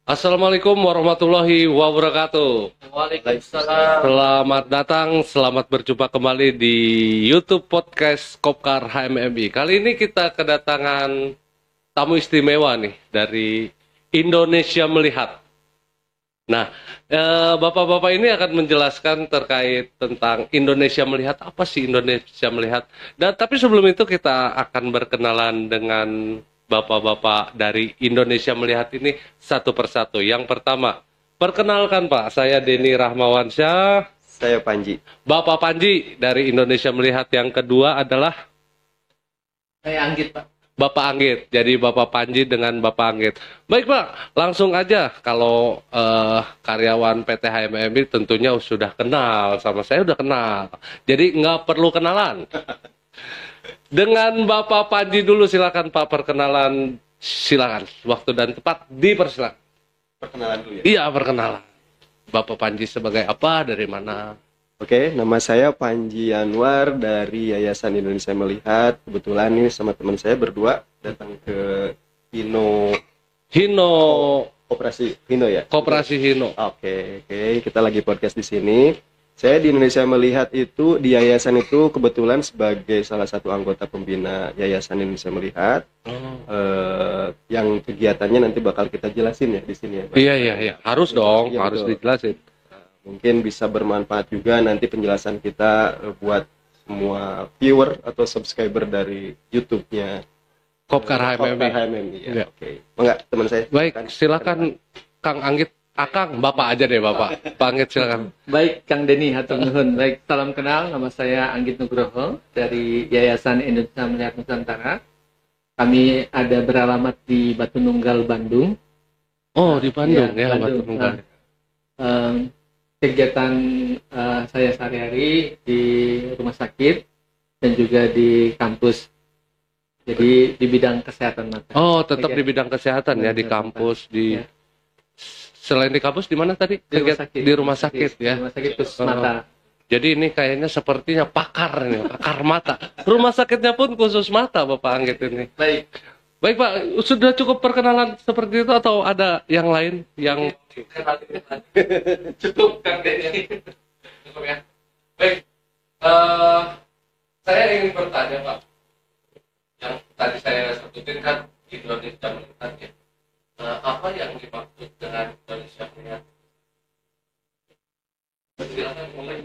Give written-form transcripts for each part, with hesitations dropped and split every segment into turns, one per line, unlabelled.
Assalamualaikum warahmatullahi wabarakatuh.
Waalaikumsalam.
Selamat datang, selamat berjumpa kembali di YouTube Podcast Kopkar HMMI. Kali ini kita kedatangan tamu istimewa nih dari Indonesia Melihat. Nah, bapak-bapak ini akan menjelaskan terkait tentang Indonesia Melihat. Apa sih Indonesia Melihat? Dan tapi sebelum itu kita akan berkenalan dengan bapak-bapak dari Indonesia Melihat ini satu persatu. Yang pertama, perkenalkan Pak, saya Denny Rahmawansyah.
Saya Panji.
Bapak Panji dari Indonesia Melihat. Yang kedua adalah
Saya Anggit, Pak.
Bapak Anggit. Jadi Bapak Panji dengan Bapak Anggit. Baik Pak, langsung aja. Kalau karyawan PT HMMI tentunya sudah kenal sama saya, udah kenal. Jadi nggak perlu kenalan. Dengan Bapak Panji dulu, silakan Pak, perkenalan. Silakan, waktu dan tempat dipersilakan.
Perkenalan dulu ya.
Iya, perkenalan. Bapak Panji sebagai apa, dari mana?
Oke, nama saya Panji Anwar dari Yayasan Indonesia Melihat. Kebetulan ini sama teman saya berdua datang ke Hino Koperasi Hino ya.
Koperasi Hino.
Oke, kita lagi podcast di sini. Saya di Indonesia Melihat itu di yayasan itu kebetulan sebagai salah satu anggota pembina Yayasan Indonesia Melihat. Yang kegiatannya nanti bakal kita jelasin ya di sini ya.
Iya. Harus dong,
Iya,
harus
betul.
dijelasin.
Mungkin bisa bermanfaat juga nanti penjelasan kita buat semua viewer atau subscriber dari YouTube-nya
Kopkar HMMI.
HMMI ya.
Iya.
Oke. Enggak, teman saya.
Baik, silakan Kang Anggit. Akang, Bapak aja deh Bapak. Pak Anggit silakan.
Baik, Kang Denny, hatur nuhun. Baik, salam kenal. Nama saya Anggit Nugroho dari Yayasan Indonesia Melihat Nusantara. Kami ada beralamat di Batu Nunggal, Bandung.
Oh, di Bandung
Iya,
ya, Batu Nunggal.
Kegiatan saya sehari-hari di rumah sakit dan juga di kampus. Jadi di bidang kesehatan mata.
Oh, tetap
Iya.
di bidang kesehatan ya, di
Kesehatan.
kampus, di
Iya.
selain di kampus di mana tadi? Di rumah sakit ya.
Rumah sakit khusus
Oh.
mata.
Jadi ini kayaknya sepertinya pakar nih, pakar mata. Rumah sakitnya pun khusus mata Bapak Anggit ini.
Baik.
Baik Pak, sudah cukup perkenalan seperti itu atau ada yang lain yang
Cukup, Kang Denny.
cukup ya? Baik, saya ingin bertanya Pak, yang tadi saya sebutin kan Indonesia Melihat ya. Apa yang dimaksud dengan Indonesia Melihat? Silakan mulai.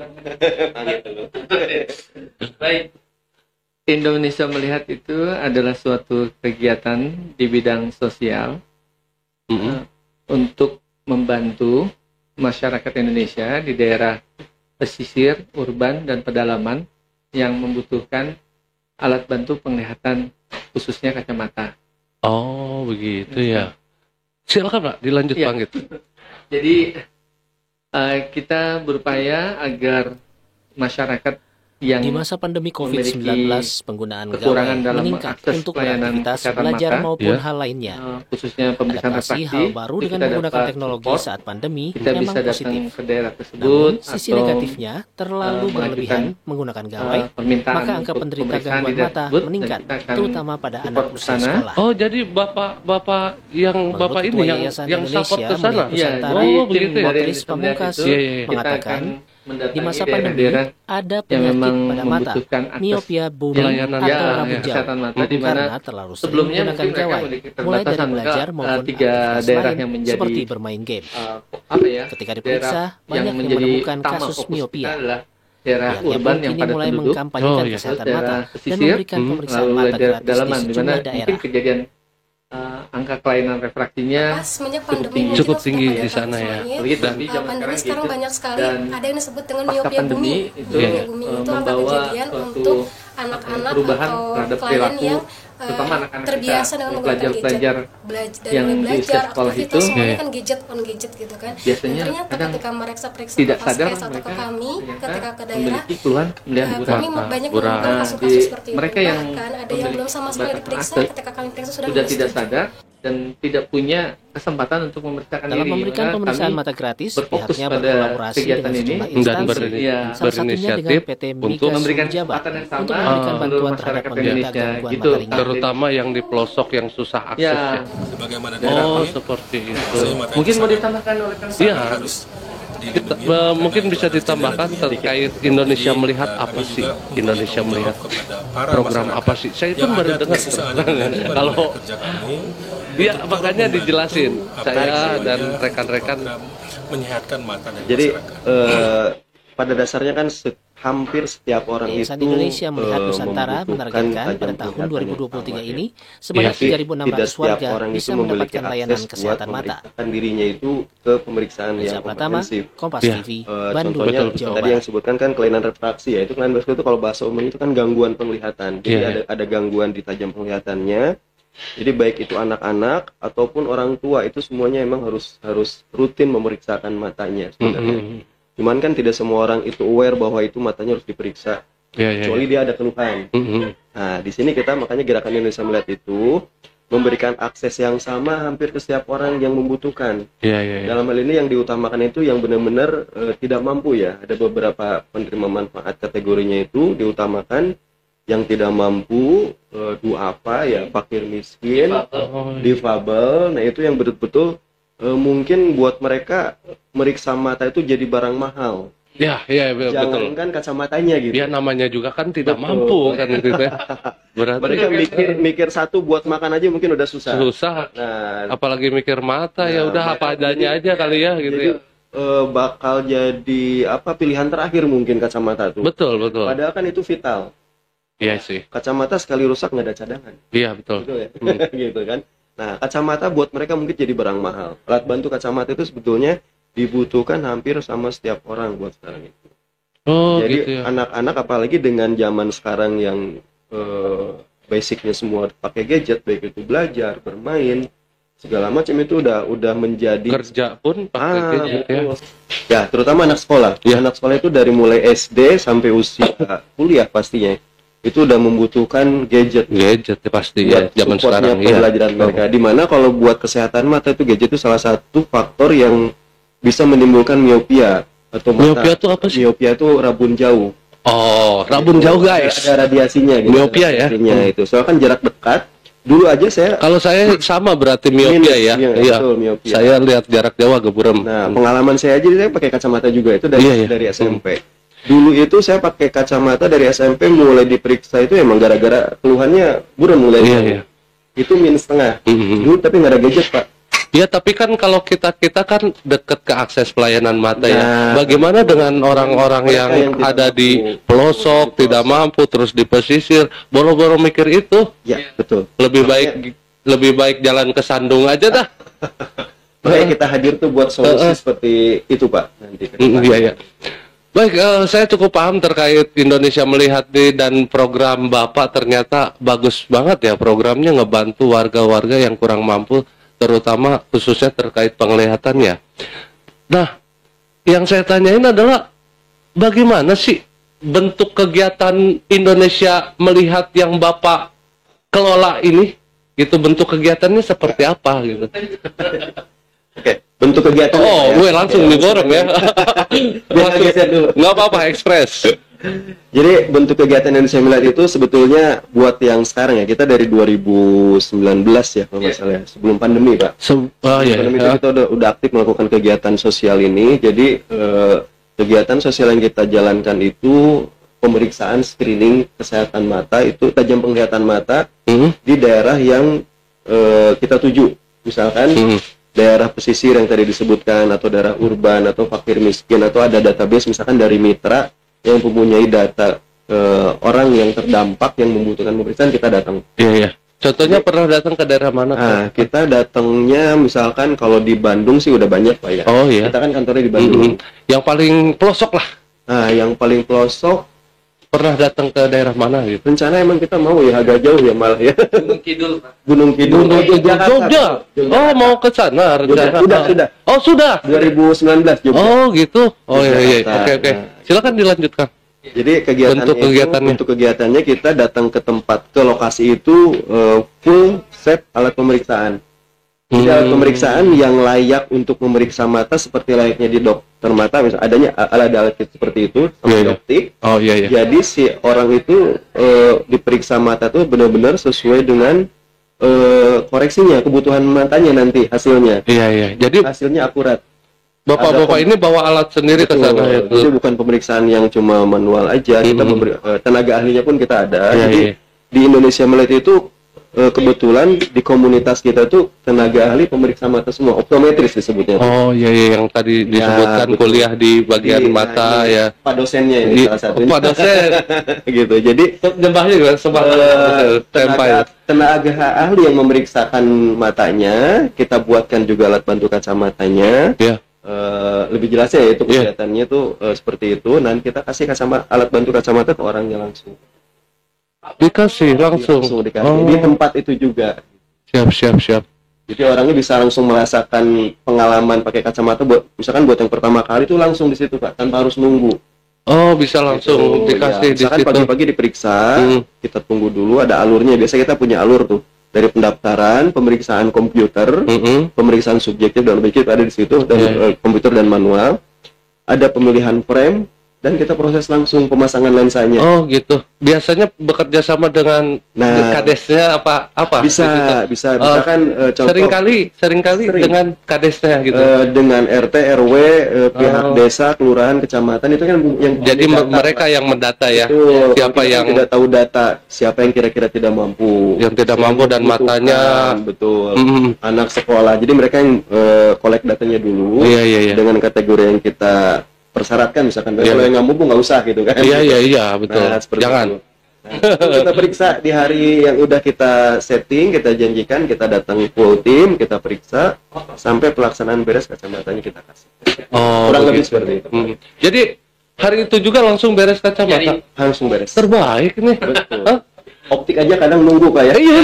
Baik. Indonesia Melihat itu adalah suatu kegiatan di bidang sosial untuk membantu masyarakat Indonesia di daerah pesisir, urban, dan pedalaman yang membutuhkan alat bantu penglihatan khususnya kacamata.
Oh, begitu ya. Silakan Pak, dilanjut
Iya.
Pak Anggit.
Jadi kita berupaya agar masyarakat yang
Di masa pandemi COVID-19, penggunaan
kekurangan
gawai
dalam
meningkat
akses
untuk
pelayanan
beraktivitas
kesehatan
belajar
mata,
maupun
ya.
hal lainnya.
khususnya pemeriksaan
Adaptasi
refraksi,
hal baru
itu
dengan
kita
menggunakan
dapat
teknologi
support,
saat pandemi
kita
memang
bisa datang
positif.
ke daerah tersebut
Namun, sisi
atau
negatifnya terlalu berlebihan menggunakan gawai,
permintaan
maka angka
untuk
penderita
pemeriksaan
gangguan
di daerah
mata
tersebut, dan
meningkat,
kita akan
terutama pada anak
support ke
usia
sana.
sekolah.
Oh, jadi Bapak yang
Menurut
Bapak ini
Ketua
yang
Yayasan
support
Indonesia
ke sana.
Melihat
Iya,
Nusantara,
oh,
jadi
begitu
tim
ya.
dari
Motris
Indonesia
Pamungkas
itu,
Iya, iya, iya.
kita
mengatakan,
akan mendatangi
di masa
daerah-daerah
pandemi ada
yang
penyakit
memang
pada mata,
membutuhkan akses
miopia booming
pelayanan
atau
ya,
rambut jauh,
kesehatan mata, di mana
karena terlalu sering
sebelumnya
menggunakan
mungkin mereka
gawai,
memiliki
mulai dari
keterbatasan.
belajar
Maka,
maupun
tiga
aktivitas
daerah
lain
yang menjadi
seperti bermain game.
apa ya?
Ketika
daerah
diperiksa, banyak yang
menjadi
menemukan
utama
kasus
fokus
miopia.
kita adalah daerah
Pihaknya
urban
pun
yang
kini
padat
mulai
penduduk,
mengkampanyekan
Oh, iya.
kesehatan
daerah
mata dan
pesisir,
memberikan pemeriksaan
lalu
mata
daerah
gratis di
pedalaman, di mana
sejumlah
mungkin
daerah.
kejadian angka kelainan refraksinya
semenjak
cukup
pandemi
tinggi.
mungkin
Cukup
sudah
tinggi
banyak
di
kan
sana ya.
semuanya.
Begitu,
Dan
di zaman
Pandemi sekarang
gitu.
banyak sekali,
Dan
ada yang disebut dengan
pasca
miopia
pandemi
bumi.
itu
Miopia bumi itu apa
membawa
kejadian
suatu
untuk anak-anak
perubahan
atau
terhadap
klien
perilaku,
yang
terutama anak-anak
terbiasa
kita,
dengan menggunakan gadget,
pelajar-pelajar
dari
yang
mulai
di usia
belajar,
sekolah
aktivitas
itu,
semuanya
iya.
kan gadget on gadget gitu kan.
biasanya
Dan ternyata
kadang
ketika meriksa-periksa
tidak
ke
sadar
Vaskes atau ke
mereka
kami,
ternyata
ketika ke daerah,
memiliki keluhan melihat
kami
buta.
banyak
buram.
menemukan
Nah,
kasus-kasus seperti itu.
mereka yang
Bahkan ada yang belum sama sekali
memiliki
diperiksa,
akses
ketika kami periksa sudah
sudah tidak
setuju.
sadar dan tidak punya kesempatan untuk memeriksakan
Dalam
diri.
memberikan
Maka
pemeriksaan
kami
mata gratis,
berfokus
pihaknya
pada
berkolaborasi
kegiatan
dengan
ini
sejumlah
dan
instansi,
ya,
salah satunya dengan
berinisiatif
PT
untuk
Mika
memberikan
Jabar
kesempatan yang sama
untuk memberikan
seluruh
bantuan terhadap
masyarakat
penderita
Indonesia.
gangguan
Gitu.
mata ringan.
Terutama yang di pelosok yang susah akses
Ya,
ya.
Sebagaimana daerah
Oh,
ini,
seperti itu.
mungkin mau ditambahkan oleh Kang
Iya.
harus
Kita, mungkin bisa ditambahkan terkait Indonesia Melihat apa sih? Indonesia Melihat program apa sih? Saya pun baru dengar. Kalau iya, makanya dijelasin saya dan rekan-rekan.
menyehatkan mata dan
Jadi
masyarakat.
pada dasarnya kan hampir setiap orang
Yayasan
itu
Indonesia Melihat Nusantara
membutuhkan
menargetkan pada
tajam
tahun
penglihatan yang
2023
sama,
ini
ya.
sebanyak
Tapi tidak
3.600
setiap
warga
orang
bisa
itu memiliki
mendapatkan layanan
akses buat
kesehatan mata.
memeriksakan dirinya itu ke pemeriksaan
Reza
yang
Pratama,
komprehensif.
Kompas
Ya.
TV, Bandung,
Contohnya
betul,
Jawa
tadi yang
Barat.
sebutkan kan kelainan refraksi ya, itu kelainan refraksi itu kalau bahasa umum itu kan gangguan penglihatan. Jadi
Iya.
ada gangguan di tajam penglihatannya. Jadi baik itu anak-anak ataupun orang tua itu semuanya emang harus rutin memeriksakan matanya sebenarnya. Cuman kan tidak semua orang itu aware bahwa itu matanya harus diperiksa,
Ya, ya,
kecuali
ya.
dia ada keluhan. Nah, di sini kita makanya Gerakan Indonesia Melihat itu memberikan akses yang sama hampir ke setiap orang yang membutuhkan.
Ya, ya, ya.
Dalam hal ini yang diutamakan itu yang benar-benar tidak mampu ya. Ada beberapa penerima manfaat kategorinya itu diutamakan yang tidak mampu, duafa ya, fakir miskin, difabel. Nah, itu yang betul-betul mungkin buat mereka meriksa mata itu jadi barang mahal.
Ya, ya, betul.
Jangankan kacamatanya gitu.
Ya namanya juga kan tidak
Betul.
mampu kan gitu ya. Berarti
Mereka mikir satu buat makan aja mungkin udah susah.
susah.
Nah,
Apalagi mikir mata ya
Nah,
udah apa
jadi-
adanya aja kali ya gitu
jadi
ya.
bakal jadi apa pilihan terakhir mungkin kacamata tuh.
Betul, betul.
Padahal kan itu vital.
Iya sih.
Kacamata sekali rusak nggak ada cadangan.
Iya, betul.
Betul ya? Gitu kan. Nah, kacamata buat mereka mungkin jadi barang mahal. Alat bantu kacamata itu sebetulnya dibutuhkan hampir sama setiap orang buat sekarang itu.
Oh,
Jadi
gitu ya.
anak-anak apalagi dengan zaman sekarang yang basicnya semua pakai gadget, baik itu belajar, bermain, segala macam itu udah menjadi
Kerja pun pakai gadget ya.
betul. Ya, terutama anak sekolah.
Ya.
Anak sekolah itu dari mulai SD sampai usia kuliah pastinya itu udah membutuhkan gadget
Gadget ya pasti ya
buat
zaman
supportnya
sekarang ya.
pembelajaran mereka. Dimana kalau buat kesehatan mata itu gadget itu salah satu faktor yang bisa menimbulkan miopia atau mata.
Miopia itu apa sih?
Miopia itu rabun jauh.
Oh, rabun
Itu
jauh guys.
Ada radiasinya gitu.
Miopia ya?
Radiasinya itu. Soalnya kan jarak dekat. Dulu aja saya
Kalau saya sama berarti miopia ya. Iya.
betul, miopia.
Saya lihat jarak jauh agak buram.
Nah, pengalaman saya aja saya pakai kacamata juga itu dari
Iya, iya.
dari SMP. Dulu itu saya pakai kacamata dari SMP mulai diperiksa itu emang gara-gara keluhannya buram mulai.
Iya, iya.
Itu minus setengah.
Mhm.
Dulu tapi nggak ada gadget, Pak.
Ya, tapi kan kalau kita kan dekat ke akses pelayanan mata ya.
Nah,
Bagaimana dengan orang-orang
mereka
yang
yang tidak
ada
mampu.
di pelosok, tidak mampu terus di pesisir, boro-boro mikir itu
Ya, betul.
lebih baik jalan ke Sandung aja dah.
Makanya kita hadir tuh buat solusi seperti itu, Pak. Nanti ke depan.
Iya, iya. Baik, saya cukup paham terkait Indonesia Melihat nih dan program Bapak ternyata bagus banget ya programnya ngebantu warga-warga yang kurang mampu, terutama khususnya terkait penglihatannya. Nah, yang saya tanyain adalah bagaimana sih bentuk kegiatan Indonesia Melihat yang Bapak kelola ini? Itu bentuk kegiatannya seperti apa gitu?
Oke, bentuk kegiatan.
Oh, gue langsung diborong ya.
Biar geser dulu.
Nggak apa-apa, ekspres.
Jadi bentuk kegiatan Indonesia Melihat itu sebetulnya buat yang sekarang ya, kita dari 2019 ya kalau nggak salah ya, sebelum pandemi, Pak.
Oh iya,
Sebelum itu
iya.
kita udah aktif melakukan kegiatan sosial ini. Jadi kegiatan sosial yang kita jalankan itu pemeriksaan screening kesehatan mata itu tajam penglihatan mata di daerah yang kita tuju. Misalkan daerah pesisir yang tadi disebutkan atau daerah urban atau fakir miskin atau ada database misalkan dari mitra yang mempunyai data orang yang terdampak yang membutuhkan pemeriksaan kita datang.
Iya, iya. Contohnya pernah datang ke daerah mana?
Nah, kita datangnya misalkan kalau di Bandung sih udah banyak, Pak ya.
Oh iya.
Kita kan kantornya di Bandung.
Yang paling pelosok lah.
Nah, yang paling pelosok
Pernah datang ke daerah mana gitu?
rencana emang kita mau ya agak jauh ya malah ya.
Gunung Kidul, Pak.
Gunung Kidul,
Jogja. Oh, mau ke sana rencana.
Sudah.
Oh, sudah.
2019 Jogja.
Oh, gitu. Oh iya, iya.
Jakarta.
Oke, oke.
Nah.
Silakan dilanjutkan.
Jadi bentuk kegiatannya kita datang ke tempat ke lokasi itu full set alat pemeriksaan. Jadi alat pemeriksaan yang layak untuk memeriksa mata seperti layaknya di dokter mata, misalnya adanya alat-alat seperti itu, optik.
Oh iya iya.
Jadi si orang itu diperiksa mata tuh benar-benar sesuai dengan koreksinya, kebutuhan matanya nanti hasilnya.
Iya iya. Jadi
Hasilnya akurat.
bapak-bapak ini bawa alat sendiri ke sana ya.
Jadi bukan pemeriksaan yang cuma manual aja, kita tenaga ahlinya pun kita ada.
Iya,
Jadi
iya.
di Indonesia Melihat itu kebetulan di komunitas kita tuh tenaga ahli pemeriksa mata semua, optometris disebutnya.
Oh iya iya, yang tadi disebutkan
betul.
kuliah di bagian mata
ini
ya.
Pak dosennya ini salah satunya.
Pak dosen.
Gitu. Jadi
Jembahnya juga
tenaga ahli yang memeriksakan matanya, kita buatkan juga alat bantu kacamatanya.
Iya.
Lebih jelasnya ya itu kelihatannya tuh seperti itu. Nanti kita kasih alat bantu kacamata ke orangnya langsung.
Dikasih langsung.
Dikasih di tempat itu juga.
Siap.
Jadi orangnya bisa langsung merasakan pengalaman pakai kacamata misalkan buat yang pertama kali itu langsung di situ Pak, tanpa harus nunggu.
Oh, bisa langsung
Gitu,
dikasih
ya.
di
Misalkan
situ.
pagi-pagi diperiksa, kita tunggu dulu ada alurnya. Biasa kita punya alur tuh. Dari pendaftaran, pemeriksaan komputer, pemeriksaan subjektif dan objektif ada di situ, dan komputer dan manual. Ada pemilihan frame, dan kita proses langsung pemasangan lensanya.
Oh gitu. Biasanya bekerja sama dengan kadesnya apa?
Bisa. Misalkan contoh
seringkali dengan kadesnya gitu.
dengan RT, RW, pihak desa, kelurahan, kecamatan itu kan yang
Jadi mereka yang mendata ya.
Betul.
Siapa yang
tidak tahu data, siapa yang kira-kira tidak mampu.
Yang tidak mampu dan matanya
betul. Anak sekolah. Jadi mereka yang kolek datanya dulu.
Iya.
Dengan kategori yang kita persyaratkan, misalkan kalau yang nggak mampu nggak usah gitu kan.
Iya betul.
Nah,
Jangan.
itu. Nah, kita periksa di hari yang udah kita setting, kita janjikan, kita datang full tim, kita periksa sampai pelaksanaan beres kacamatanya kita kasih.
Oh,
Kurang lebih
begitu.
seperti itu.
Jadi hari itu juga langsung beres kacamata.
Langsung beres.
Terbaik nih.
Betul.
Hah?
Optik aja kadang nunggu Pak ya.
Iya.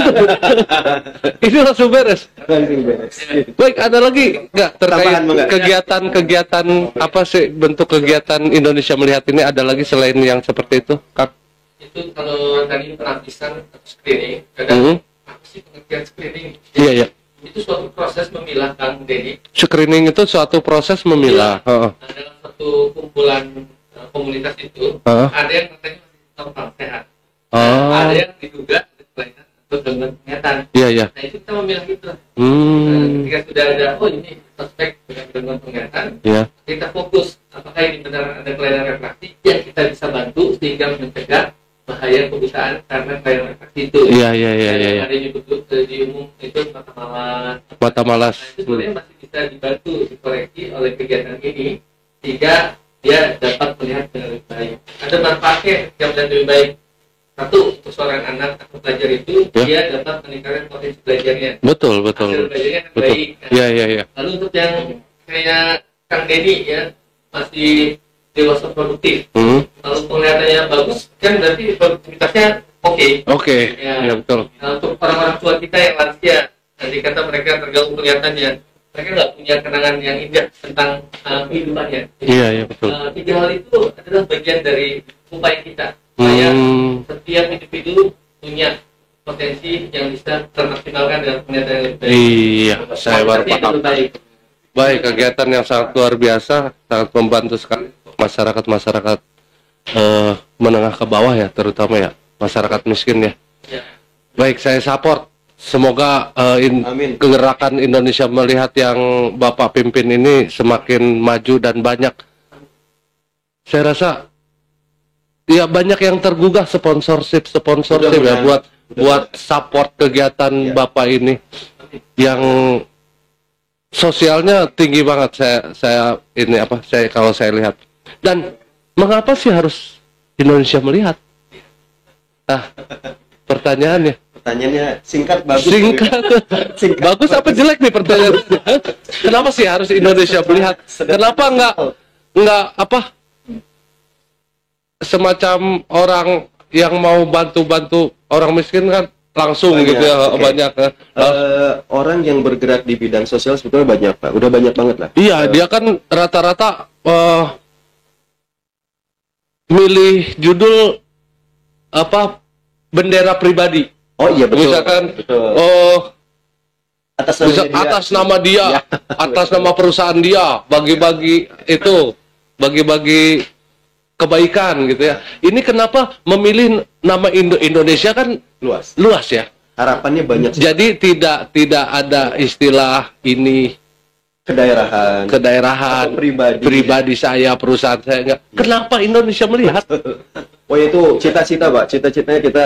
Ini langsung beres.
Langsung beres.
Baik, ada lagi nggak terkait
Tambahan, Bang?
kegiatan apa sih bentuk kegiatan Indonesia Melihat ini, ada lagi selain yang seperti itu, Kak?
Itu kalau tadi penapisan atau screening, kadang apa sih pengertian screening?
Iya.
Itu suatu proses memilah, Kang Denny.
Screening itu suatu proses memilah.
Dalam satu kumpulan komunitas itu, ada yang katanya masih normal, sehat. Ada yang diduga ada kelainan atau gangguan penglihatan.
Iya.
Nah itu kita memilah itu. Ketika sudah ada, ini suspek dengan gangguan penglihatan, kita fokus apakah ini benar ada kelainan refraksi yang kita bisa bantu sehingga mencegah bahaya kebutaan karena kelainan refraksi itu.
Iya.
Ada di umum itu mata malas. Nah, itu sebenarnya masih bisa dibantu, dikoreksi oleh kegiatan ini sehingga dia dapat melihat dengan lebih baik. Ada manfaatnya yang lebih baik. Satu, untuk seorang anak atau pelajar itu dia dapat meningkatkan potensi belajarnya.
Betul.
Hasil belajarnya akan baik.
Iya.
Lalu untuk yang kayak Kang Denny ya, masih dewasa produktif. Kalau penglihatannya bagus, kan berarti produktivitasnya oke.
Ya betul.
Nah, untuk orang-orang tua kita yang lansia, nanti kata mereka terganggu penglihatannya, mereka nggak punya kenangan yang indah tentang kehidupannya.
Iya betul.
Tiga hal itu adalah bagian dari upaya kita. Supaya setiap individu punya potensi yang bisa termaksimalkan dengan penglihatan yang lebih baik.
Iya, saya baru paham.
Baik,
kegiatan yang sangat luar biasa, sangat membantu sekali masyarakat menengah ke bawah ya, terutama ya masyarakat miskin ya. Baik, saya support. Semoga gerakan Indonesia Melihat yang Bapak pimpin ini semakin maju dan banyak. Saya rasa ya banyak yang tergugah sponsorship ya buat support kegiatan Bapak ini yang sosialnya tinggi banget. Saya kalau saya lihat. Dan mengapa sih harus Indonesia Melihat? Pertanyaannya
singkat bagus.
Singkat. Bagus apa jelek nih pertanyaannya? Kenapa sih harus Indonesia Melihat? Kenapa enggak semacam orang yang mau bantu orang miskin kan langsung banyak, gitu ya, banyak.
Orang yang bergerak di bidang sosial sebetulnya banyak Pak, udah banyak banget lah.
Iya, dia kan rata-rata milih judul bendera pribadi.
Oh iya betul.
Misalkan
betul.
atas nama dia,
Ya.
atas nama perusahaan dia, bagi-bagi itu, bagi-bagi kebaikan gitu ya. Ini kenapa memilih nama Indonesia kan luas ya.
Harapannya banyak sih.
Jadi tidak ada istilah ini kedaerahan,
Atau pribadi.
saya, perusahaan saya enggak. Kenapa Indonesia melihat?
Oh itu cita-cita Pak, cita-citanya kita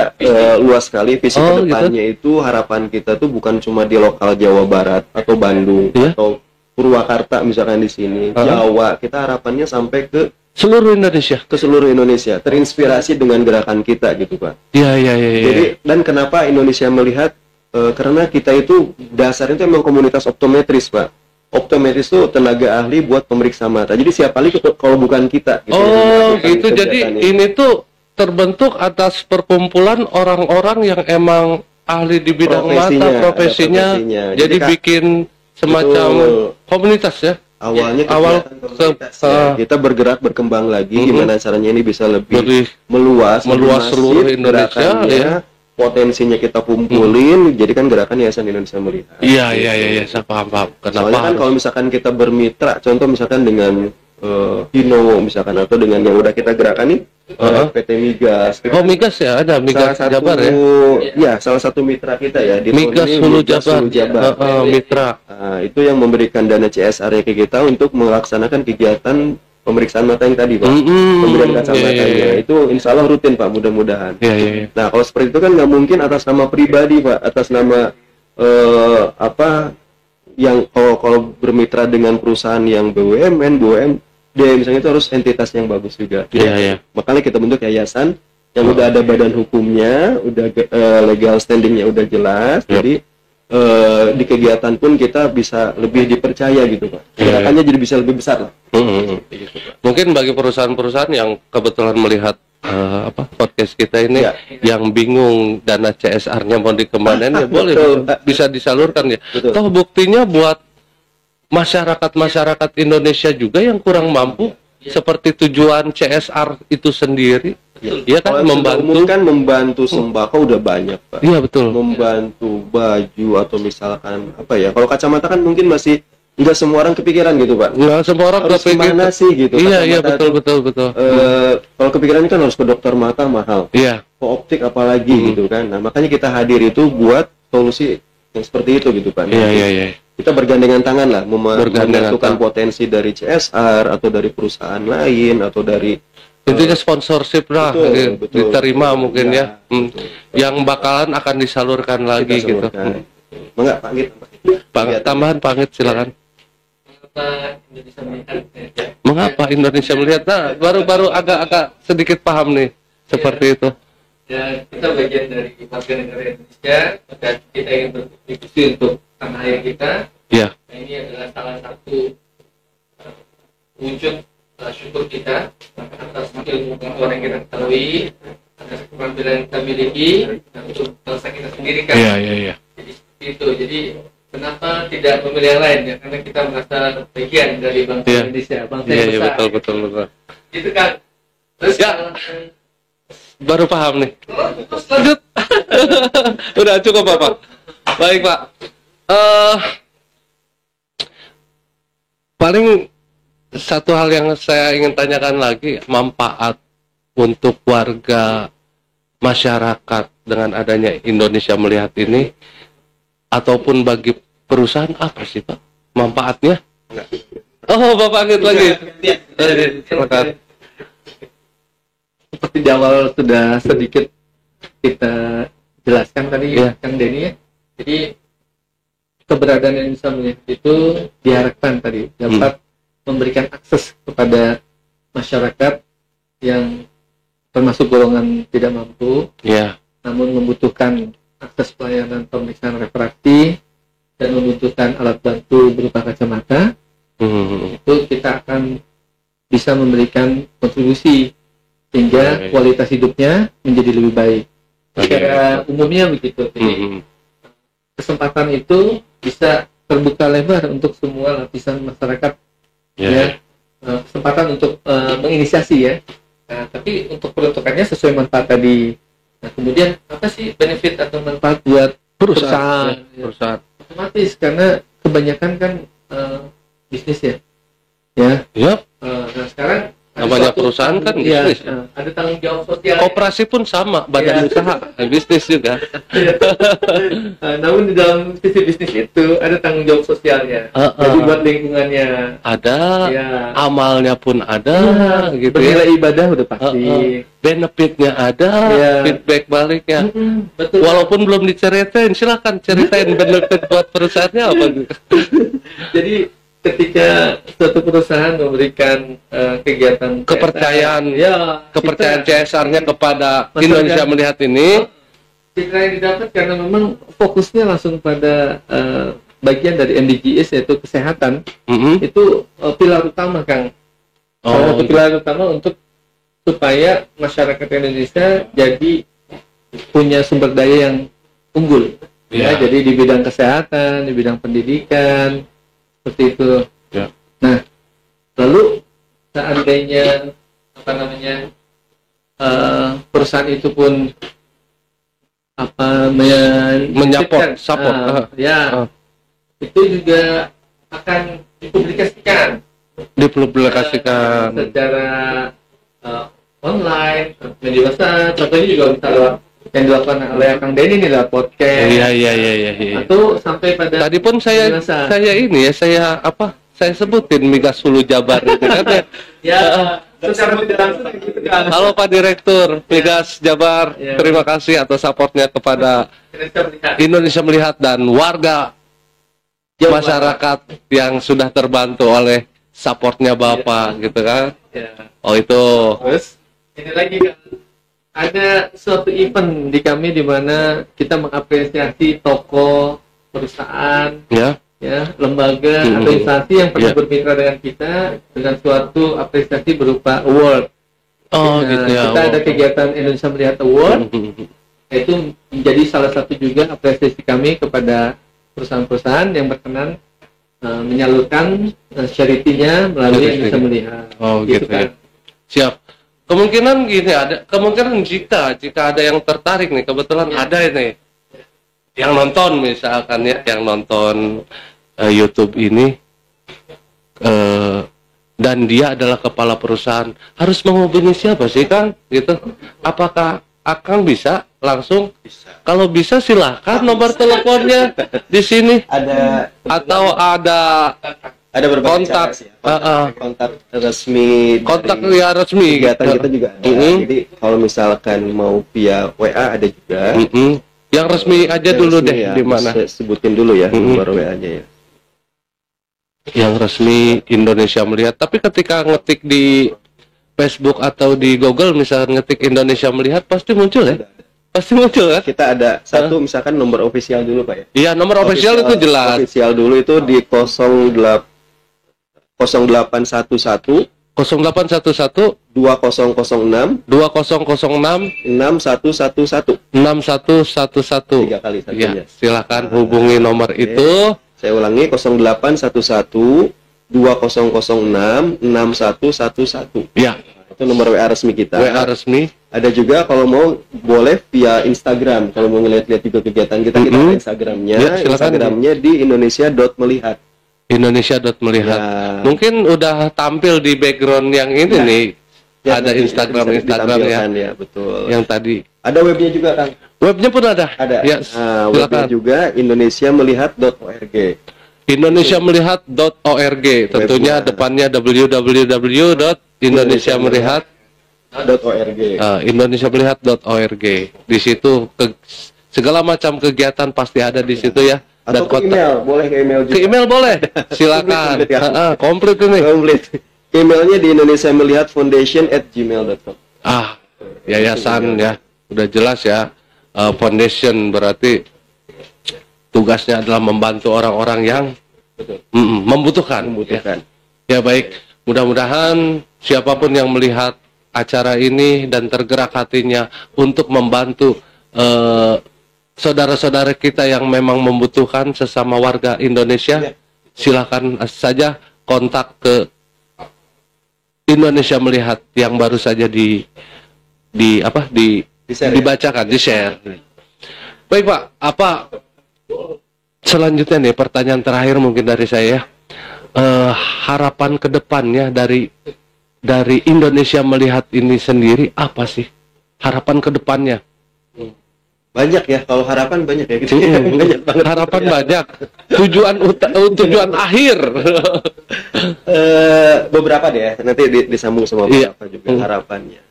luas sekali. Visi
Oh,
kedepannya itu harapan kita tuh bukan cuma di lokal Jawa Barat atau Bandung
Iya.
atau Purwakarta misalkan di sini, Jawa. Kita harapannya sampai ke
Seluruh Indonesia.
seluruh Indonesia, terinspirasi dengan gerakan kita gitu Pak.
Iya.
Jadi dan kenapa Indonesia melihat karena kita itu dasarnya itu emang komunitas optometris Pak. Optometris itu tenaga ahli buat pemeriksa mata. Jadi siapa lagi kalau bukan kita? Gitu, yang
Oh
melakukan
gitu. Jadi
kegiatan
ini tuh terbentuk atas perkumpulan orang-orang yang emang ahli di bidang
Profesinya,
mata,
ada
profesinya.
profesinya.
Jadi
Jadi, Kak,
bikin semacam
betul.
komunitas ya.
Awalnya
awal
kegiatan komunitas ya. Kita bergerak berkembang lagi gimana caranya ini bisa lebih
Lebih
meluas
meluas
masif
seluruh Indonesia,
gerakannya,
ya.
Potensinya kita kumpulin jadi kan gerakan Yayasan Indonesia Melihat.
Iya, saya paham.
Soalnya
Kenapa?
kan kalau misalkan kita bermitra, contoh misalkan dengan Hino misalkan atau dengan yang udah kita gerakan nih PT Migas.
Oh Migas ya, ada Migas
salah satu,
Jabar ya.
Ya, salah satu mitra kita ya di
Migas
tahun ini,
Hulu
Migas
Jabar.
Hulu Jabar.
Mitra.
Nah, itu yang memberikan dana CSR ke kita untuk melaksanakan kegiatan pemeriksaan mata yang tadi Pak. Pemberian kacamatanya.
Iya.
Itu insya Allah rutin Pak, mudah-mudahan.
Iya.
Nah, kalau seperti itu kan nggak mungkin atas nama pribadi Pak, atas nama apa yang kalau bermitra dengan perusahaan yang BUMD misalnya itu harus entitas yang bagus juga.
Iya.
Makanya kita bentuk yayasan yang udah ada badan hukumnya, udah legal standingnya udah jelas. Jadi di kegiatan pun kita bisa lebih dipercaya gitu Pak. Gerakannya jadi bisa lebih besar lah. Gitu, Pak.
Mungkin bagi perusahaan-perusahaan yang kebetulan melihat podcast kita ini
Ya.
yang bingung dana CSR-nya mau dikemanain ya boleh
Betul.
bisa disalurkan ya.
Betul.
Toh buktinya buat masyarakat Indonesia juga yang kurang mampu seperti tujuan CSR itu sendiri. Iya kan
Kalau yang umum
membantu.
kan membantu sembako udah banyak Pak.
Iya betul.
Membantu baju atau misalkan apa ya, kalau kacamata kan mungkin masih nggak semua orang kepikiran gitu Pak.
Nggak semua orang
Harus kemana sih gitu,
Iya
kacamata
betul.
Kalau kepikirannya kan harus ke dokter mata mahal,
Iya.
ke optik apalagi gitu kan. Nah makanya kita hadir itu buat solusi yang seperti itu gitu Pak.
Iya.
Kita bergandengan tangan lah
Bergandengan
menyatukan
tangan.
potensi dari CSR atau dari perusahaan lain atau dari
Intinya sponsorship lah
Betul.
diterima mungkin
Ya,
ya. Yang bakalan akan disalurkan lagi
kita
gitu.
salurkan. Enggak Pak Git.
Tambahan Pangit silakan.
Indonesia melihat
Mengapa Indonesia melihat? Nah, baru agak sedikit paham nih seperti itu.
ya kita bagian dari warga negara Indonesia dan kita ingin berkontribusi untuk tanah air kita.
Iya.
Nah, ini adalah salah satu wujud syukur kita atas ilmu pengetahuan yang kita ketahui, atas keterampilan yang kita miliki, dan untuk bangsa kita sendiri kan.
Iya.
Jadi seperti itu. Jadi kenapa tidak memilih yang lain ya? Karena kita merasa bagian dari bangsa
Iya.
Indonesia, bangsa
Iya,
yang besar.
betul.
Gitu kan. Terus
Ya. Baru paham nih. Lanjut. Udah cukup Pak. Baik Pak. Paling satu hal yang saya ingin tanyakan lagi, manfaat untuk warga masyarakat dengan adanya Indonesia Melihat ini ataupun bagi perusahaan apa sih Pak manfaatnya? Oh Bapak Angit lagi. Silakan.
Seperti di awal sudah sedikit kita jelaskan tadi
Ya.
Kang Denny ya. Jadi keberadaan Indonesia Melihat itu diharapkan tadi dapat memberikan akses kepada masyarakat yang termasuk golongan tidak mampu,
Ya.
namun membutuhkan akses pelayanan pemeriksaan refraksi dan membutuhkan alat bantu berupa kacamata. Itu kita akan bisa memberikan kontribusi sehingga
Baik.
kualitas hidupnya menjadi lebih baik. Secara umumnya begitu. Jadi kesempatan itu bisa terbuka lebar untuk semua lapisan masyarakat. Ya, kesempatan untuk menginisiasi ya. Nah, tapi untuk peruntukannya sesuai manfaat tadi. Nah, kemudian apa sih benefit atau manfaat buat perusahaan?
Perusahaan.
otomatis karena kebanyakan kan bisnis ya.
Ya,
Nah sekarang ada
namanya
suatu
perusahaan kan
iya,
bisnis.
ada tanggung jawab sosial.
Koperasi pun sama, badan
Iya.
usaha, bisnis juga.
Namun di dalam sisi bisnis itu ada tanggung jawab sosialnya. Jadi buat lingkungannya.
Ada,
Ya.
amalnya pun ada, gitu ya.
Bernilai ibadah udah pasti.
Benefitnya ada,
Iya.
feedback baliknya.
Betul.
Walaupun belum diceritain, silakan ceritain benefit buat perusahaannya apa.
Jadi ketika suatu perusahaan memberikan kegiatan
Kepercayaan. Kepercayaan
kita-
CSR-nya kepada
Masyarakat.
Indonesia Melihat ini,
citra yang didapat karena memang fokusnya langsung pada bagian dari MDGs yaitu kesehatan, itu pilar utama, Kang. Salah satu pilar utama untuk supaya masyarakat Indonesia jadi punya sumber daya yang unggul.
Ya.
Jadi di bidang kesehatan, di bidang pendidikan, seperti itu.
Ya.
Nah, lalu seandainya perusahaan itu pun
Menyaport, support.
itu juga akan dipublikasikan
dipublikasikan.
secara online, media massa. Contohnya juga misalnya yang dilakukan oleh Kang Denny nih lah, podcast.
Iya.
Atau sampai pada
Tadi pun saya
media massa.
saya sebutin Migas Hulu Jabar itu kan ya.
Ya, secara tidak langsung gitu kan.
Halo Pak Direktur Migas Jabar,
Ya.
terima kasih atas supportnya kepada
Indonesia melihat.
Indonesia Melihat dan warga
Jawa
masyarakat yang sudah terbantu oleh supportnya Bapak gitu kan.
Ya.
Oh itu.
Terus ini lagi kan ada suatu event di kami di mana kita mengapresiasi toko, perusahaan,
Ya.
lembaga atau instansi yang pernah
Ya.
bermitra dengan kita dengan suatu apresiasi berupa award.
Oh
Nah,
gitu ya.
Kita ada kegiatan Indonesia Melihat Award, itu menjadi salah satu juga apresiasi kami kepada perusahaan-perusahaan yang berkenan menyalurkan charity-nya melalui
Charity.
Indonesia Melihat.
Oh gitu ya. Siap. Kemungkinan gini kemungkinan jika ada yang tertarik nih, kebetulan ada ini yang nonton misalkan ya, yang nonton YouTube ini dan dia adalah kepala perusahaan, harus menghubungi siapa sih Kang? Gitu. Apakah akan bisa langsung? Kalau bisa silahkan nomor teleponnya di sini atau ada
berbagai
kontak,
cara sih ya. Kontak resmi
kontak
dari
ya resmi
kegiatan
gitu.
kita juga ada. Jadi kalau misalkan mau via WA ada juga.
Yang resmi aja
Yang
dulu
resmi
deh
ya,
di mana?
saya sebutin dulu ya nomor WA-nya ya.
Yang resmi Indonesia Melihat. Tapi ketika ngetik di Facebook atau di Google misalnya ngetik Indonesia Melihat pasti muncul ya? Pasti muncul kan?
Kita ada satu misalkan nomor official dulu Pak ya.
Iya, nomor official itu jelas.
Official dulu itu di 0811
0811
2006
2006
6111
6111.
3 kali
Ya,
satunya.
silakan hubungi nomor itu.
Saya ulangi 0811 2006 6111.
Ya,
Itu nomor WA resmi kita.
WA resmi.
Ada juga kalau mau boleh via Instagram. Kalau mau ngeliat-lihat juga kegiatan kita ada Instagramnya.
Ya, silakan.
Instagramnya di Indonesia.melihat.
Indonesia.melihat.
Ya.
Mungkin udah tampil di background yang ini nih.
Ya,
Ada
bisa
Instagram ya.
ditampilkan ya, betul.
Yang tadi.
Ada webnya juga kan?
Webnya pun ada.
Ada.
Ya,
Webnya
silakan.
juga indonesiamelihat.org.
Indonesiamelihat.org. Tentunya
Webnya.
depannya www.indonesiamelihat.org. Indonesiamelihat.org. Di situ segala macam kegiatan pasti ada di situ ya.
Atau ke email, boleh ke email juga.
Ke email boleh. Silakan.
Komplit ya.
Komplit ini.
Komplit. Emailnya di indonesiamelihatfoundation@gmail.com.
Yayasan ya. Udah jelas ya. Foundation berarti tugasnya adalah membantu orang-orang yang membutuhkan. Ya baik, mudah-mudahan siapapun yang melihat acara ini dan tergerak hatinya untuk membantu saudara-saudara kita yang memang membutuhkan sesama warga Indonesia, silakan saja kontak ke Indonesia Melihat yang baru saja dibacakan, di-share. Baik Pak, selanjutnya nih pertanyaan terakhir mungkin dari saya. Harapan ke depannya dari Indonesia melihat ini sendiri apa sih? Harapan ke depannya?
Banyak ya, kalau harapan banyak ya gitu. Banyak banget.
Harapan banyak. Tujuan akhir.
Beberapa deh, nanti disambung sama beberapa juga harapannya.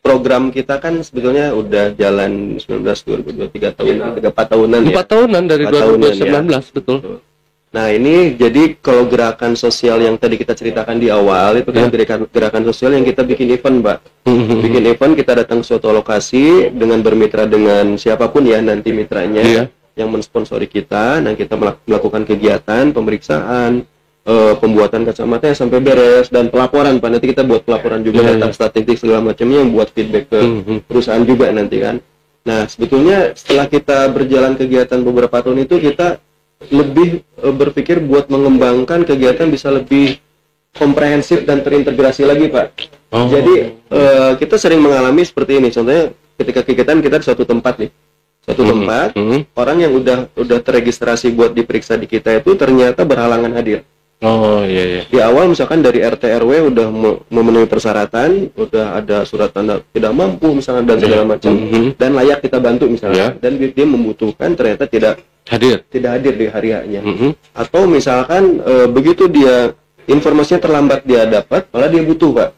Program kita kan sebetulnya udah jalan 2023 tahun, 4 tahunan ya.
4 tahunan dari 2019 ya. Betul.
Nah ini jadi kalau gerakan sosial yang tadi kita ceritakan di awal itu kan gerakan sosial yang kita bikin event, Mbak. Bikin event, kita datang ke suatu lokasi dengan bermitra dengan siapapun ya nanti mitranya yang mensponsori kita. Nah kita melakukan kegiatan pemeriksaan, pembuatan kacamatanya sampai beres dan pelaporan, Pak. Nanti kita buat pelaporan juga data statistik segala macamnya yang buat feedback ke perusahaan juga nanti kan. Nah sebetulnya setelah kita berjalan kegiatan beberapa tahun itu kita lebih berpikir buat mengembangkan kegiatan bisa lebih komprehensif dan terintegrasi lagi, Pak. Jadi kita sering mengalami seperti ini. Contohnya ketika kegiatan kita di suatu tempat nih, orang yang udah terregistrasi buat diperiksa di kita itu ternyata berhalangan hadir. Di awal misalkan dari RT RW udah memenuhi persyaratan, udah ada surat tanda tidak mampu misalnya dan segala macam dan layak kita bantu misalnya, dan dia membutuhkan ternyata tidak hadir di hari H-nya. Atau misalkan begitu dia informasinya terlambat dia dapat, malah dia butuh, Pak.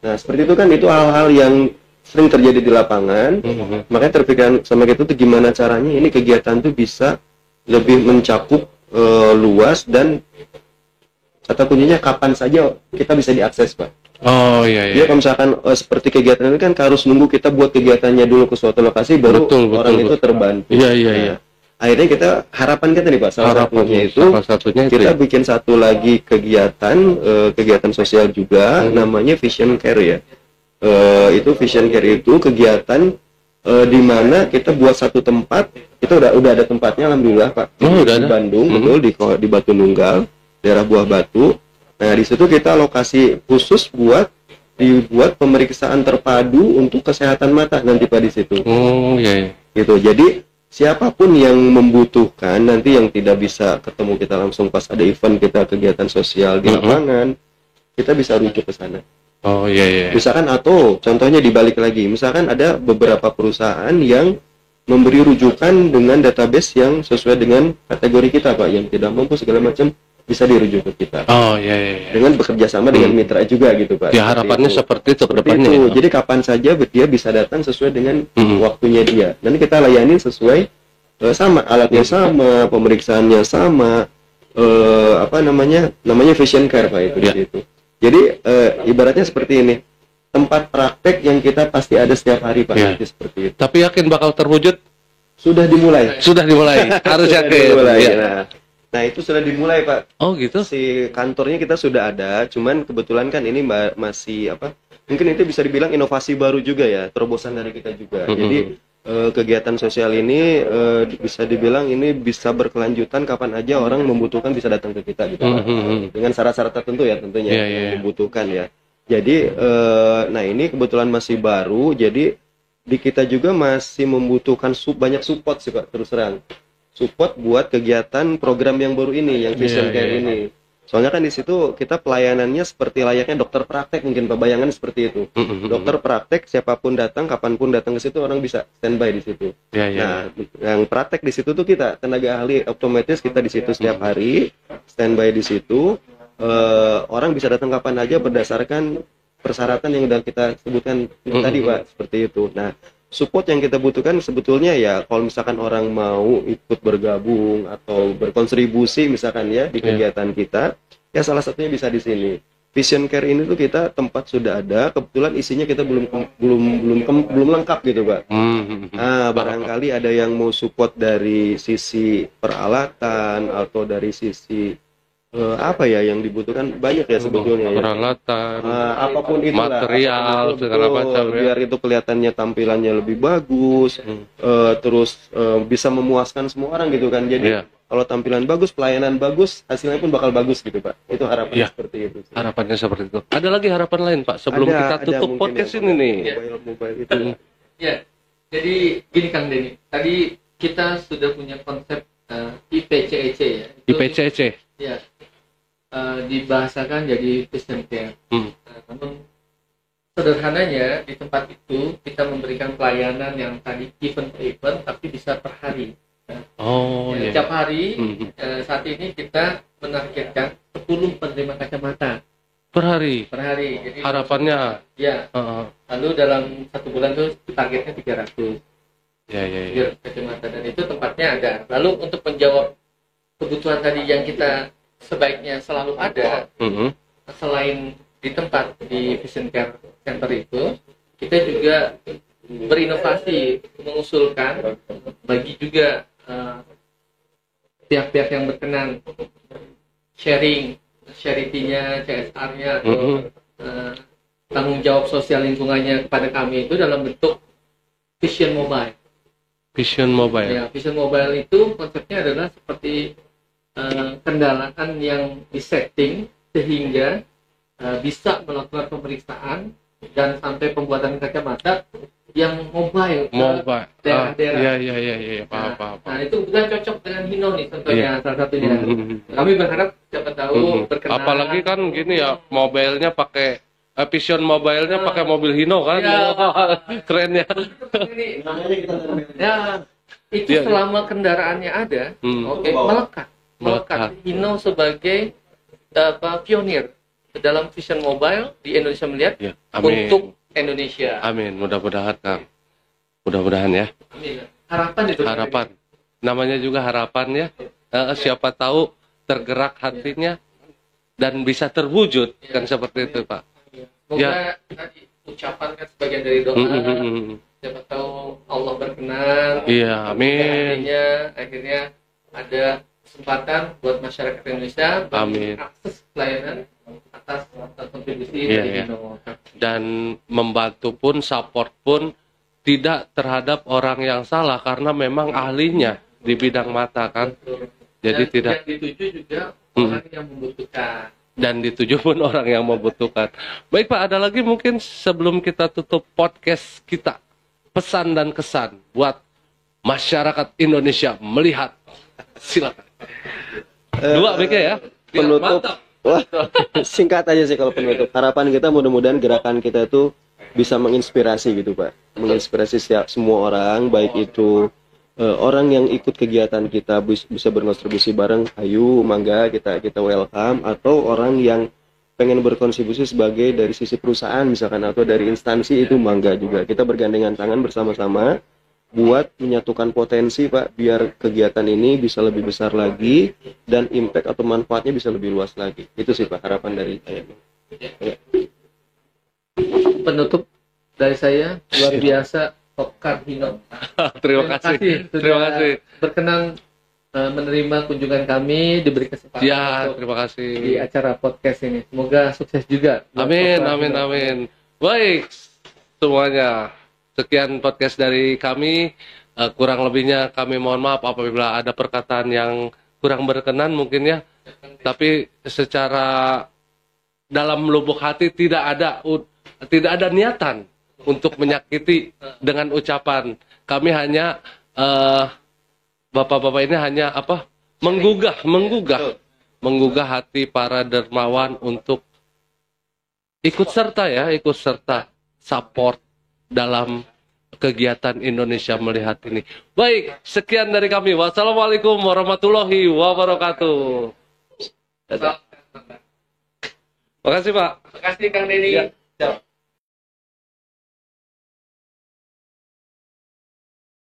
Nah seperti itu kan, itu hal-hal yang sering terjadi di lapangan. Makanya terpikirkan sama kita tuh gimana caranya ini kegiatan tuh bisa lebih mencakup luas dan kata kuncinya kapan saja kita bisa diakses, Pak. Dia kalau misalkan seperti kegiatan ini kan harus nunggu kita buat kegiatannya dulu ke suatu lokasi baru orang itu terbantu. Akhirnya kita harapan kita nih, Pak, salah satunya kita bikin satu lagi kegiatan sosial juga namanya Vision Care ya. Itu Vision Care itu kegiatan di mana kita buat satu tempat, itu udah ada tempatnya alhamdulillah, Pak. Di Bandung, betul di Batu Nunggal, daerah Buah Batu. Nah, di situ kita lokasi khusus dibuat pemeriksaan terpadu untuk kesehatan mata nanti, Pak, di situ. Gitu. Jadi siapapun yang membutuhkan nanti yang tidak bisa ketemu kita langsung pas ada event kita kegiatan sosial di lapangan, kita bisa rujuk ke sana. Misalkan atau contohnya dibalik lagi, misalkan ada beberapa perusahaan yang memberi rujukan dengan database yang sesuai dengan kategori kita, Pak, yang tidak mampu segala macam bisa dirujuk ke kita. Dengan bekerja sama dengan mitra juga gitu, Pak.
Ya harapannya seperti itu ke depannya.
Jadi kapan saja dia bisa datang sesuai dengan waktunya dia. Dan kita layanin sesuai sama alatnya sama, pemeriksaannya sama, namanya Vision Care, Pak, itu di situ. Jadi ibaratnya seperti ini. Tempat praktek yang kita pasti ada setiap hari, Pak. Seperti itu.
Tapi yakin bakal terwujud?
Sudah dimulai.
Harus yakin.
Nah itu sudah dimulai, Pak.
Gitu.
Si kantornya kita sudah ada, cuman kebetulan kan ini masih mungkin itu bisa dibilang inovasi baru juga ya, terobosan dari kita juga. Jadi kegiatan sosial ini bisa dibilang ini bisa berkelanjutan kapan aja orang membutuhkan bisa datang ke kita gitu, Pak. Dengan syarat-syarat tertentu ya tentunya membutuhkan ya. Jadi nah ini kebetulan masih baru, jadi di kita juga masih membutuhkan banyak support sih, Pak, terus terang. Support buat kegiatan program yang baru ini, yang Vision Care ini. Soalnya kan di situ kita pelayanannya seperti layaknya dokter praktek, mungkin Pak, bayangan seperti itu. Dokter praktek, siapapun datang, kapanpun datang ke situ orang bisa standby di situ. Nah, yang praktek di situ tuh kita tenaga ahli otomatis kita di situ setiap hari standby di situ. Orang bisa datang kapan aja berdasarkan persyaratan yang udah kita sebutkan tadi, Pak, seperti itu. Nah, support yang kita butuhkan sebetulnya ya kalau misalkan orang mau ikut bergabung atau berkontribusi misalkan ya di kegiatan kita, ya salah satunya bisa di sini. Vision Care ini tuh kita tempat sudah ada, kebetulan isinya kita belum lengkap gitu, Pak. Nah, barangkali ada yang mau support dari sisi peralatan atau dari sisi yang dibutuhkan banyak ya sebetulnya,
peralatan,
apapun itu,
material segala macam,
biar itu kelihatannya tampilannya lebih bagus, terus bisa memuaskan semua orang gitu kan. Jadi kalau tampilan bagus, pelayanan bagus, hasilnya pun bakal bagus gitu, Pak. Itu harapannya seperti itu.
Harapannya seperti itu. Ada lagi harapan lain, Pak, sebelum kita tutup podcast ini nih.
Mobile itu.
Jadi gini Kang Denny, tadi kita sudah punya konsep IPCEC ya. Itu,
IPCC.
ya, dibahasakan jadi vision care. Namun sederhananya di tempat itu kita memberikan pelayanan yang tadi event per event tapi bisa per hari.
Oh iya.
Setiap hari saat ini kita menargetkan 10 penerima kacamata
Per hari.
per hari. Jadi
Harapannya.
ya, lalu dalam 1 bulan itu targetnya 300
Ya.
kacamata dan itu tempatnya ada. Lalu untuk menjawab kebutuhan tadi yang kita sebaiknya selalu ada, selain di tempat di Vision Care Center itu, kita juga berinovasi mengusulkan bagi juga pihak-pihak yang berkenan sharing charity-nya, CSR-nya atau tanggung jawab sosial lingkungannya kepada kami itu dalam bentuk Vision Mobile.
Vision Mobile.
Ya, Vision Mobile itu konsepnya adalah seperti kendaraan yang disetting sehingga bisa melakukan pemeriksaan dan sampai pembuatan kacamata yang mobile ke daerah-daerah.
Iya, paham.
Nah, itu juga cocok dengan Hino nih contohnya salah satunya. Kami berharap siapa tahu berkenan.
Apalagi kan gini ya, mobilnya pakai Vision Mobile-nya pakai mobil Hino kan.
Iya.
Keren ya.
Ya, itu
Iya.
selama kendaraannya ada, melekat. Hino sebagai pionir dalam Vision Mobile di Indonesia melihat
Ya, amin.
untuk Indonesia.
Amin, mudah-mudahan Kang. Mudah-mudahan ya.
Amin. Harapan itu.
Harapan. Namanya juga harapan ya. Siapa tahu tergerak hatinya dan bisa terwujud kan seperti itu, Pak.
Semoga tadi ucapan kan sebagian dari doa. Siapa tahu Allah berkenan.
Iya, amin.
Akhirnya ada kesempatan buat masyarakat Indonesia
Amin.
akses pelayanan atas kontribusi
Iya,
dari
iya.
Hino.
Dan membantu pun, support pun tidak terhadap orang yang salah karena memang ahlinya di bidang mata kan. Jadi
Dan
tidak
yang dituju juga orang yang membutuhkan.
dan dituju pun orang yang membutuhkan. Baik Pak, ada lagi mungkin sebelum kita tutup podcast kita, pesan dan kesan buat masyarakat Indonesia melihat. Silakan. Dua BK ya.
Penutup.
Mantap.
Wah, singkat aja sih kalau penutup. Harapan kita mudah-mudahan gerakan kita itu bisa menginspirasi gitu Pak. Menginspirasi semua orang, baik itu orang yang ikut kegiatan kita bisa berkontribusi bareng, ayo mangga kita welcome, atau orang yang pengen berkontribusi sebagai dari sisi perusahaan misalkan atau dari instansi itu mangga juga. Kita bergandengan tangan bersama-sama buat menyatukan potensi Pak, biar kegiatan ini bisa lebih besar lagi dan impact atau manfaatnya bisa lebih luas lagi. Itu sih Pak harapan dari saya. Ya.
Penutup dari saya luar biasa Kopkar Hino.
Terima kasih.
sudah
Terima kasih.
berkenan menerima kunjungan kami, diberi kesempatan
Ya,
untuk
terima kasih.
di acara podcast ini. Semoga sukses juga. buat
Amin,
Kopkar
amin,
Hino.
amin. Baik, semuanya. Sekian podcast dari kami. Kurang lebihnya kami mohon maaf apabila ada perkataan yang kurang berkenan mungkin ya. Tapi secara dalam lubuk hati tidak ada niatan untuk menyakiti dengan ucapan. Kami hanya bapak-bapak ini hanya menggugah hati para dermawan untuk ikut serta support dalam kegiatan Indonesia Melihat ini. Baik, sekian dari kami. Wassalamualaikum warahmatullahi wabarakatuh. Terima kasih Pak.
Terima kasih Kang Denny.
Ya.